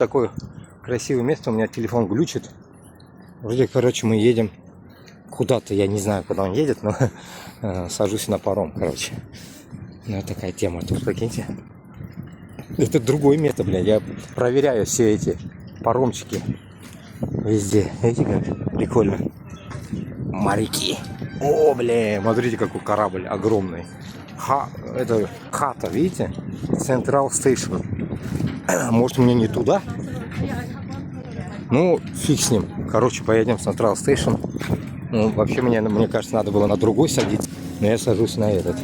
Такое красивое место, у меня телефон глючит. Вроде, короче, мы едем куда-то, я не знаю, куда он едет, но сажусь на паром, короче. Ну, такая тема тут, прикиньте. Это другое место, блядь, я проверяю все эти паромчики везде. Видите, как прикольно. Моряки. О, блин, смотрите, какой корабль огромный. Это хата, видите? Central Station. Может, мне не туда? Ну, фиг с ним. Короче, поедем в Central Station. Ну, вообще, мне кажется, надо было на другой садиться. Но я сажусь на этот.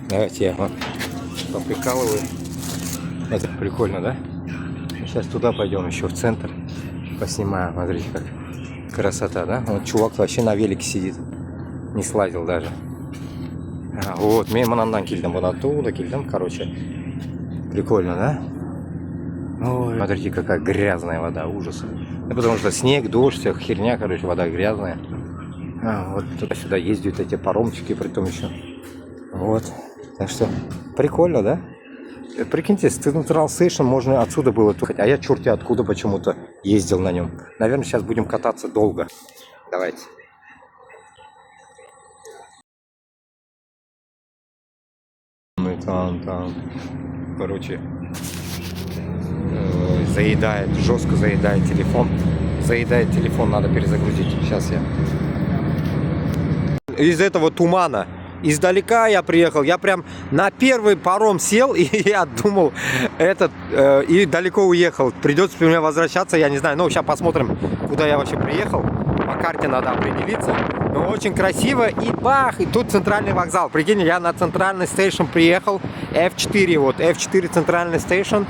Давайте я вам поприкалываю. Это прикольно, да? Сейчас туда пойдем, еще в центр. Поснимаем. Смотрите, как красота, да? Вот чувак вообще на велике сидит. Не слазил даже. Вот, мемонандан кильдам, вот оттуда кильдам, короче. Прикольно, да? Ой, смотрите, какая грязная вода, ужас. Ну, потому что снег, дождь, вся херня, короче, вода грязная. Вот туда-сюда ездят эти паромчики, притом еще. Вот. Так что, прикольно, да? Прикиньте, с Central Station можно отсюда было тухать. А я черти откуда почему-то ездил на нем. Наверное, сейчас будем кататься долго. Давайте. Мы там. Короче, заедает, жестко заедает телефон. Заедает телефон, надо перезагрузить. Сейчас я. Из этого тумана. Издалека я приехал, я прям на первый паром сел, и я думал, и далеко уехал. Придется мне возвращаться, я не знаю. Ну, сейчас посмотрим, куда я вообще приехал. По карте надо определиться. Но очень красиво, и бах, и тут центральный вокзал. Прикинь, я на центральный стейшн приехал, F4, вот, F4 центральный стейшн.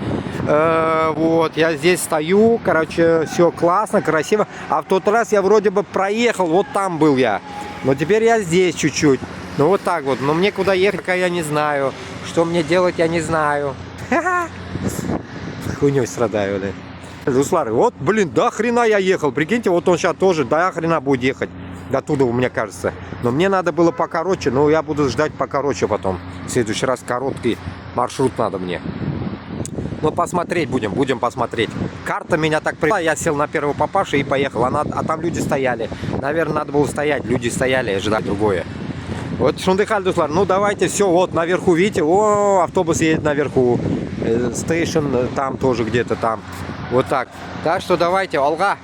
Вот, я здесь стою, короче, все классно, красиво. А в тот раз я вроде бы проехал, вот там был я. Но теперь я здесь чуть-чуть. Ну вот так вот. Но мне куда ехать, я не знаю. Что мне делать, я не знаю. Хуйней страдаю, да. Руслан, вот, блин, до хрена я ехал. Прикиньте, вот он сейчас тоже до хрена будет ехать. До туда, мне кажется. Но мне надо было покороче. Но я буду ждать покороче потом. В следующий раз короткий маршрут надо мне. Ну, посмотреть будем посмотреть. Карта меня так привела, я сел на первого попавший и поехал. А там люди стояли. Наверное, надо было стоять. Люди стояли и ждать другое. Вот Шундыхаль Дуслар, ну давайте все, вот наверху, видите, о, автобус едет наверху. Стейшн там тоже где-то там. Вот так. Так что давайте, Алга.